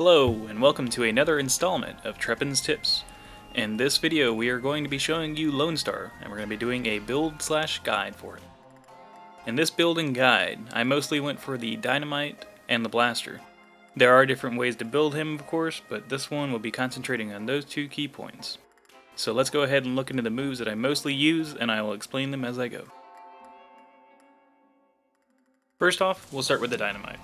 Hello, and welcome to another installment of Treppin's Tips. In this video, we are going to be showing you Lonestar, and we're going to be doing a build/guide for it. In this building guide, I mostly went for the dynamite and the blaster. There are different ways to build him, of course, but this one will be concentrating on those two key points. So let's go ahead and look into the moves that I mostly use, and I will explain them as I go. First off, we'll start with the dynamite.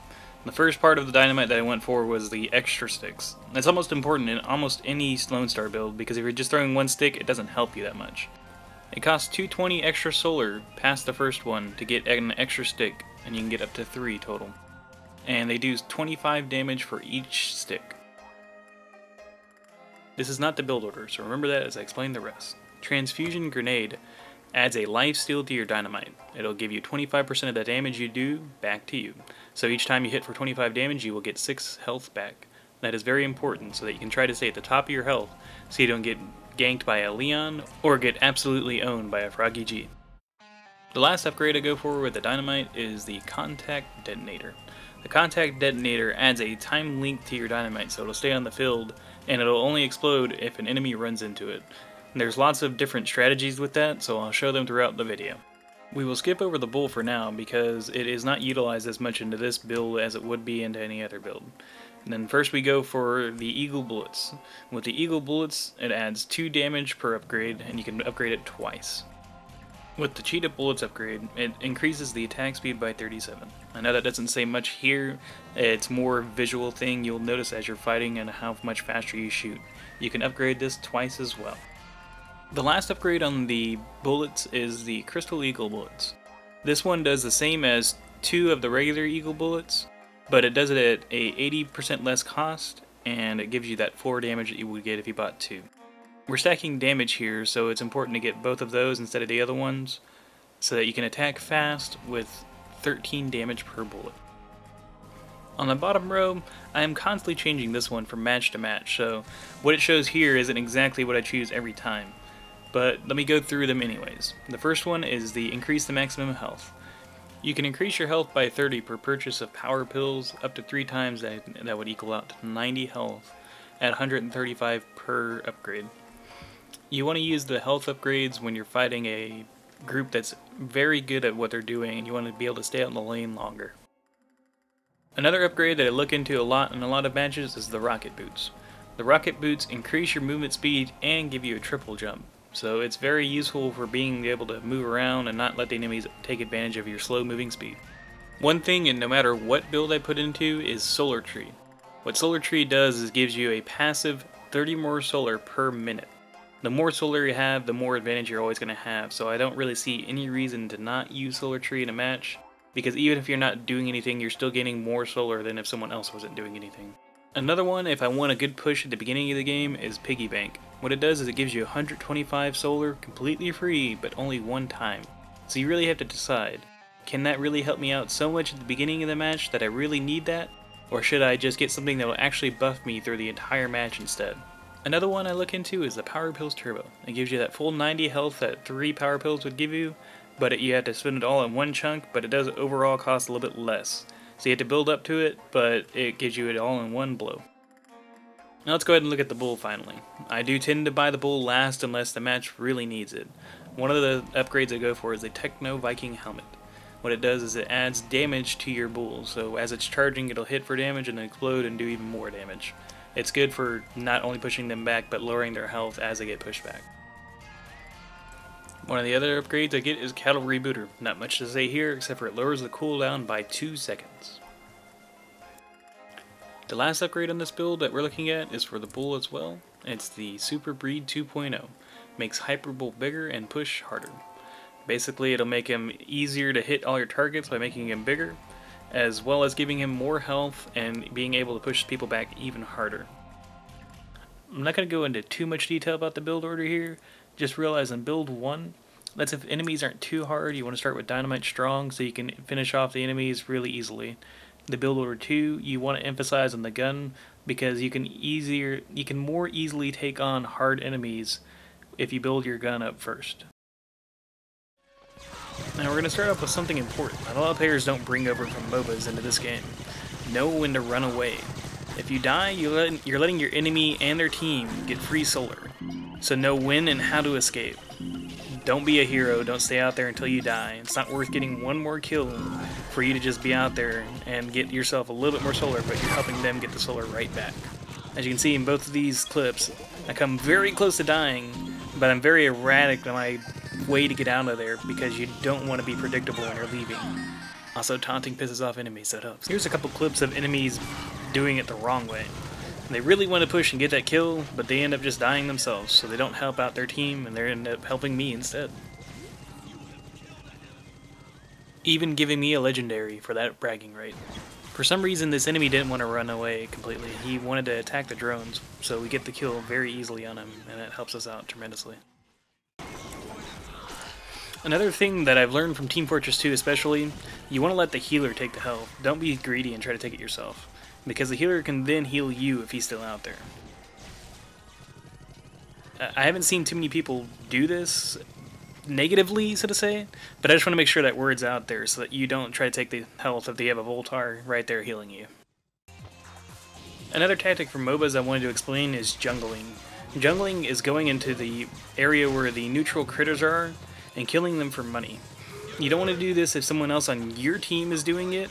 The first part of the dynamite that I went for was the extra sticks. That's almost important in almost any Lonestar build, because if you're just throwing one stick, it doesn't help you that much. It costs 220 extra solar past the first one to get an extra stick, and you can get up to 3 total. And they do 25 damage for each stick. This is not the build order, so remember that as I explain the rest. Transfusion Grenade adds a life steal to your dynamite. It'll give you 25% of the damage you do back to you. So each time you hit for 25 damage, you will get 6 health back. That is very important so that you can try to stay at the top of your health so you don't get ganked by a Leon or get absolutely owned by a Froggy G. The last upgrade I go for with the dynamite is the Contact Detonator. The Contact Detonator adds a time link to your dynamite, so it'll stay on the field and it'll only explode if an enemy runs into it. There's lots of different strategies with that, so I'll show them throughout the video. We will skip over the bull for now because it is not utilized as much into this build as it would be into any other build. And then first we go for the Eagle Bullets. With the Eagle Bullets, it adds 2 damage per upgrade, and you can upgrade it twice. With the Cheetah Bullets upgrade, it increases the attack speed by 37. I know that doesn't say much here, it's more visual thing you'll notice as you're fighting and how much faster you shoot. You can upgrade this twice as well. The last upgrade on the bullets is the Crystal Eagle Bullets. This one does the same as 2 of the regular Eagle Bullets, but it does it at a 80% less cost, and it gives you that 4 damage that you would get if you bought 2. We're stacking damage here, so it's important to get both of those instead of the other ones, so that you can attack fast with 13 damage per bullet. On the bottom row, I am constantly changing this one from match to match, so what it shows here isn't exactly what I choose every time. But let me go through them anyways. The first one is the increase the maximum health. You can increase your health by 30 per purchase of power pills, up to 3 times that would equal out to 90 health at 135 per upgrade. You want to use the health upgrades when you're fighting a group that's very good at what they're doing and you want to be able to stay out in the lane longer. Another upgrade that I look into a lot in a lot of matches is the rocket boots. The rocket boots increase your movement speed and give you a triple jump. So it's very useful for being able to move around and not let the enemies take advantage of your slow moving speed. One thing, and no matter what build I put into, is Solar Tree. What Solar Tree does is gives you a passive 30 more solar per minute. The more solar you have, the more advantage you're always going to have, so I don't really see any reason to not use Solar Tree in a match, because even if you're not doing anything, you're still gaining more solar than if someone else wasn't doing anything. Another one, if I want a good push at the beginning of the game, is Piggy Bank. What it does is it gives you 125 solar completely free, but only one time. So you really have to decide, can that really help me out so much at the beginning of the match that I really need that? Or should I just get something that will actually buff me through the entire match instead? Another one I look into is the Power Pills Turbo. It gives you that full 90 health that 3 Power Pills would give you, but you have to spend it all in one chunk, but it does overall cost a little bit less. So you have to build up to it, but it gives you it all in one blow. Now let's go ahead and look at the bull finally. I do tend to buy the bull last unless the match really needs it. One of the upgrades I go for is the Techno Viking Helmet. What it does is it adds damage to your bull, so as it's charging it'll hit for damage and then explode and do even more damage. It's good for not only pushing them back, but lowering their health as they get pushed back. One of the other upgrades I get is Cavalry Booter. Not much to say here, except for it lowers the cooldown by 2 seconds. The last upgrade on this build that we're looking at is for the bull as well. It's the Super Breed 2.0. Makes Hyper Bull bigger and push harder. Basically, it'll make him easier to hit all your targets by making him bigger, as well as giving him more health and being able to push people back even harder. I'm not going to go into too much detail about the build order here. Just realize in build 1, that's if enemies aren't too hard, you want to start with Dynamite Strong so you can finish off the enemies really easily. The build order 2, you want to emphasize on the gun because you can more easily take on hard enemies if you build your gun up first. Now we're going to start off with something important. A lot of players don't bring over from MOBAs into this game. Know when to run away. If you die, you're letting your enemy and their team get free solar. So know when and how to escape. Don't be a hero, don't stay out there until you die. It's not worth getting one more kill for you to just be out there and get yourself a little bit more solar, but you're helping them get the solar right back. As you can see in both of these clips, I come very close to dying, but I'm very erratic in my way to get out of there because you don't want to be predictable when you're leaving. Also, taunting pisses off enemies, so it helps. Here's a couple clips of enemies doing it the wrong way. They really want to push and get that kill, but they end up just dying themselves, so they don't help out their team, and they end up helping me instead. Even giving me a legendary for that bragging right. For some reason, this enemy didn't want to run away completely. He wanted to attack the drones, so we get the kill very easily on him, and it helps us out tremendously. Another thing that I've learned from Team Fortress 2 especially, you want to let the healer take the health. Don't be greedy and try to take it yourself, because the healer can then heal you if he's still out there. I haven't seen too many people do this negatively, so to say, but I just want to make sure that word's out there so that you don't try to take the health if they have a Voltar right there healing you. Another tactic for MOBAs I wanted to explain is jungling. Jungling is going into the area where the neutral critters are and killing them for money. You don't want to do this if someone else on your team is doing it,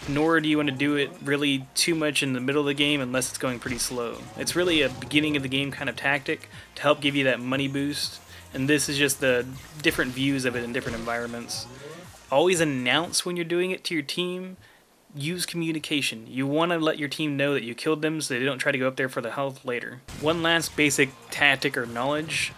nor do you want to do it really too much in the middle of the game unless it's going pretty slow. It's really a beginning of the game kind of tactic to help give you that money boost, and this is just the different views of it in different environments. Always announce when you're doing it to your team. Use communication. You want to let your team know that you killed them so they don't try to go up there for the health later. One last basic tactic or knowledge.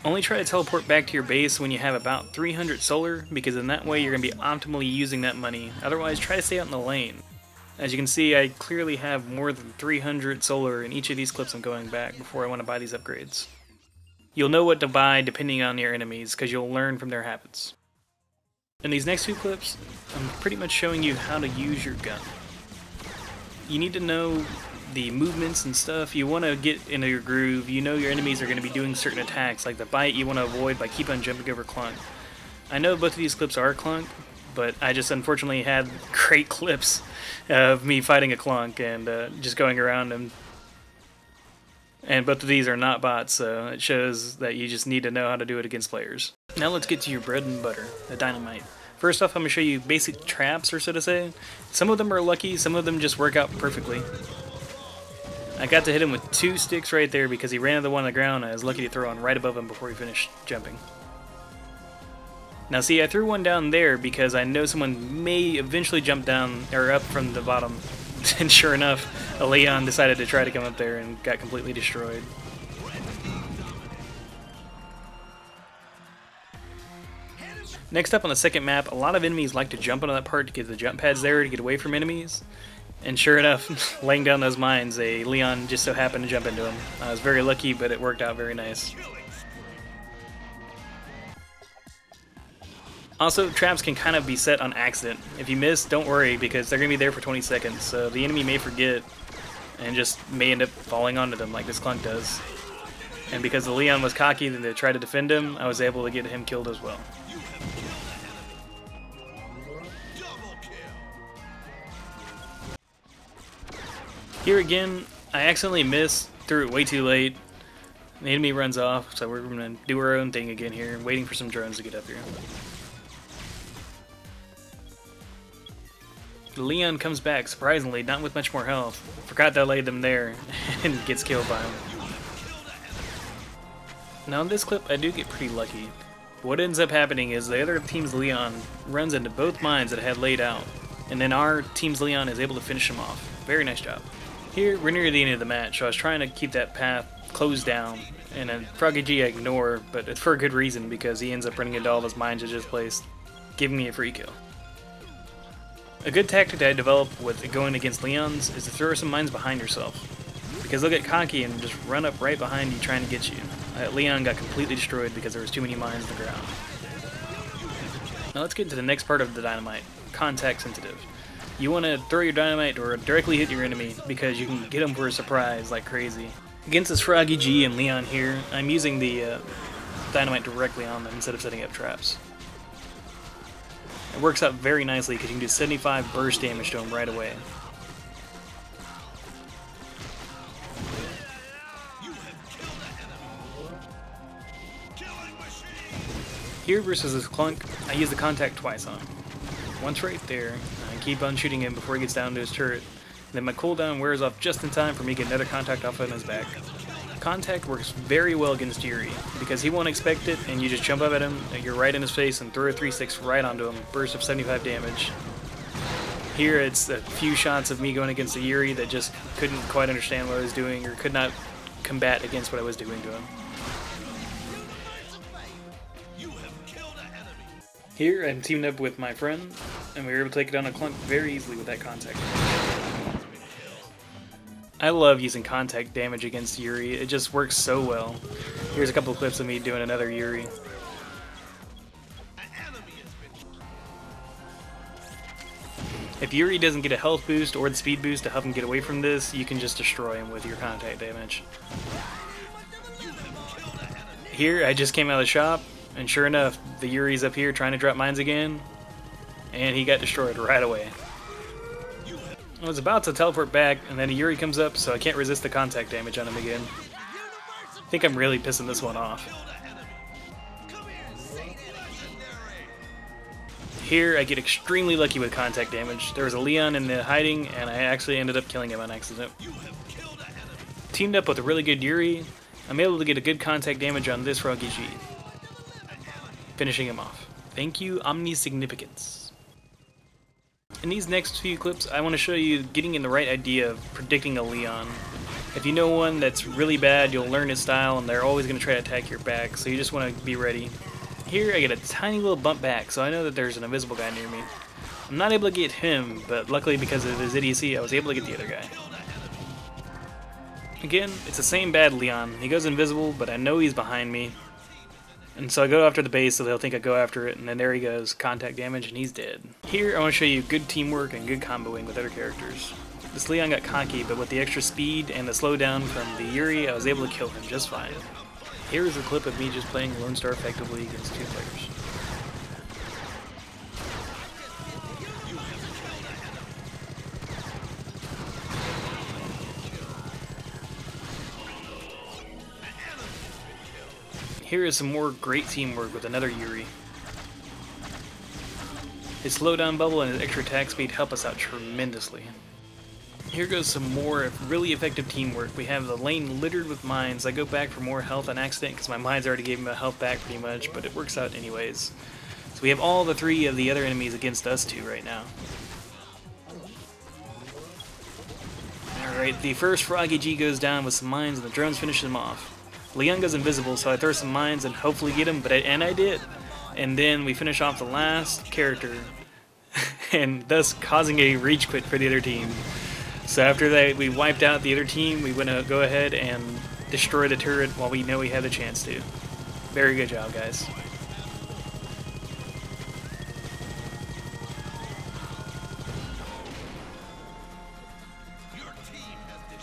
Only try to teleport back to your base when you have about 300 solar, because in that way you're going to be optimally using that money. Otherwise, try to stay out in the lane. As you can see, I clearly have more than 300 solar in each of these clips I'm going back before I want to buy these upgrades. You'll know what to buy depending on your enemies, because you'll learn from their habits. In these next two clips, I'm pretty much showing you how to use your gun. You need to know the movements and stuff. You want to get into your groove. You know your enemies are going to be doing certain attacks, like the bite you want to avoid by keep on jumping over Clunk. I know both of these clips are Clunk, but I just unfortunately had great clips of me fighting a Clunk and just going around him. And both of these are not bots, so it shows that you just need to know how to do it against players. Now let's get to your bread and butter, the dynamite. First off, I'm going to show you basic traps, or so to say. Some of them are lucky, some of them just work out perfectly. I got to hit him with 2 sticks right there because he ran into the one on the ground. I was lucky to throw one right above him before he finished jumping. Now see, I threw one down there because I know someone may eventually jump down, or up from the bottom. And sure enough, a Leon decided to try to come up there and got completely destroyed. Next up on the second map, a lot of enemies like to jump onto that part to get the jump pads there to get away from enemies. And sure enough, laying down those mines, a Leon just so happened to jump into him. I was very lucky, but it worked out very nice. Also, traps can kind of be set on accident. If you miss, don't worry, because they're going to be there for 20 seconds, so the enemy may forget and just may end up falling onto them like this Clunk does. And because the Leon was cocky and to try to defend him, I was able to get him killed as well. Here again, I accidentally missed, threw it way too late. The enemy runs off, so we're going to do our own thing again here, waiting for some drones to get up here. The Leon comes back, surprisingly, not with much more health. Forgot that I laid them there, and gets killed by him. Now in this clip, I do get pretty lucky. What ends up happening is the other team's Leon runs into both mines that I had laid out, and then our team's Leon is able to finish him off. Very nice job. Here, we're near the end of the match, so I was trying to keep that path closed down, and a Froggy G I ignore, but it's for a good reason, because he ends up running into all those mines I just placed, giving me a free kill. A good tactic that I developed with going against Leons is to throw some mines behind yourself, because they'll get cocky and just run up right behind you trying to get you. Leon got completely destroyed because there was too many mines on the ground. Now let's get into the next part of the dynamite, contact sensitive. You want to throw your dynamite or directly hit your enemy because you can get them for a surprise like crazy. Against this Froggy G and Leon here, I'm using the dynamite directly on them instead of setting up traps. It works out very nicely because you can do 75 burst damage to them right away. Here versus this Clunk, I use the contact twice on him. Once right there, I keep on shooting him before he gets down to his turret. Then my cooldown wears off just in time for me to get another contact off on his back. Contact works very well against Yuri, because he won't expect it, and you just jump up at him, you're right in his face, and throw a 3-6 right onto him, burst of 75 damage. Here it's a few shots of me going against a Yuri that just couldn't quite understand what I was doing, or could not combat against what I was doing to him. Here I'm teamed up with my friend, and we were able to take it down a Clunk very easily with that contact. I love using contact damage against Yuri, it just works so well. Here's a couple of clips of me doing another Yuri. If Yuri doesn't get a health boost or the speed boost to help him get away from this, you can just destroy him with your contact damage. Here I just came out of the shop, and sure enough, the Yuri's up here trying to drop mines again, and he got destroyed right away. I was about to teleport back, and then a Yuri comes up, so I can't resist the contact damage on him again. I think I'm really pissing this one off. Here, I get extremely lucky with contact damage. There was a Leon in the hiding, and I actually ended up killing him on accident. Teamed up with a really good Yuri, I'm able to get a good contact damage on this Froggy G, finishing him off. Thank you, Omnisignificance. In these next few clips, I want to show you getting in the right idea of predicting a Leon. If you know one that's really bad, you'll learn his style, and they're always going to try to attack your back, so you just want to be ready. Here, I get a tiny little bump back, so I know that there's an invisible guy near me. I'm not able to get him, but luckily because of his idiocy, I was able to get the other guy. Again, it's the same bad Leon. He goes invisible, but I know he's behind me. And so I go after the base so they'll think I go after it, and then there he goes, contact damage, and he's dead. Here I want to show you good teamwork and good comboing with other characters. This Leon got cocky, but with the extra speed and the slowdown from the Yuri, I was able to kill him just fine. Here is a clip of me just playing Lonestar effectively against two players. Here is some more great teamwork with another Yuri. His slowdown bubble and his extra attack speed help us out tremendously. Here goes some more really effective teamwork. We have the lane littered with mines. I go back for more health on accident because my mines already gave me my health back pretty much, but it works out anyways. So we have all the three of the other enemies against us two right now. Alright, the first Froggy G goes down with some mines and the drones finish him off. Leon goes invisible, so I throw some mines and hopefully get him, and I did. And then we finish off the last character, and thus causing a rage quit for the other team. So after that, we wiped out the other team. We went to go ahead and destroy the turret while we know we had the chance to. Very good job, guys.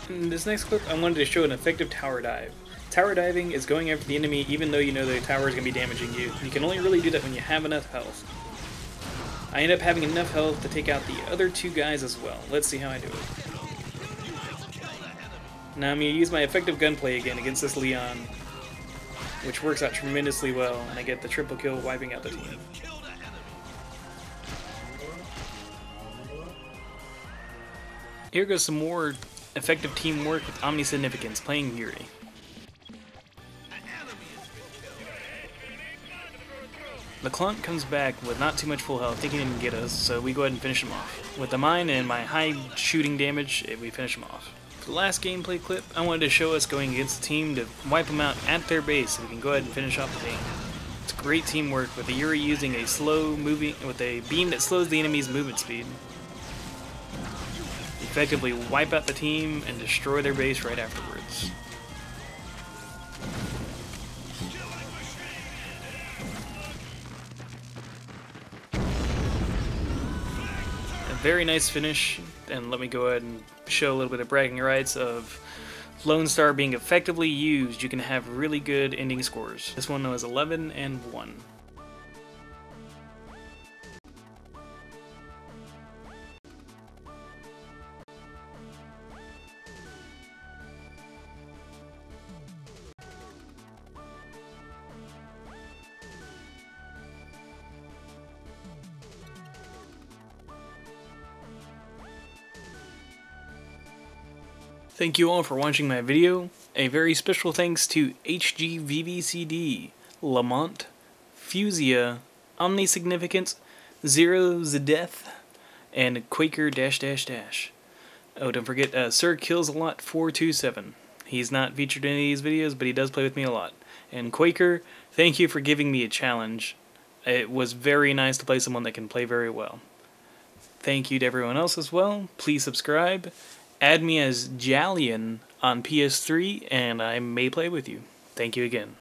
In this next clip, I wanted to show an effective tower dive. Tower diving is going after the enemy even though you know the tower is going to be damaging you. You can only really do that when you have enough health. I end up having enough health to take out the other two guys as well. Let's see how I do it. Now I'm going to use my effective gunplay again against this Leon, which works out tremendously well, and I get the triple kill wiping out the team. Here goes some more effective teamwork with Omnisignificance playing Yuri. The Clunk comes back with not too much full health, thinking he can get us, so we go ahead and finish him off. With the mine and my high shooting damage, we finish him off. For the last gameplay clip, I wanted to show us going against the team to wipe them out at their base so we can go ahead and finish off the game. It's great teamwork with the Yuri using a with a beam that slows the enemy's movement speed. Effectively wipe out the team and destroy their base right afterwards. Very nice finish, and let me go ahead and show a little bit of bragging rights of Lonestar being effectively used. You can have really good ending scores. This one was 11-1. Thank you all for watching my video. A very special thanks to HGVVCD, Lamont, Fusia, Omnisignificance, Zero Zedeth, and Quaker Oh, don't forget, Sir Kills a Lot 427. He's not featured in any of these videos, but he does play with me a lot. And Quaker, thank you for giving me a challenge. It was very nice to play someone that can play very well. Thank you to everyone else as well. Please subscribe. Add me as Jalean on PS3, and I may play with you. Thank you again.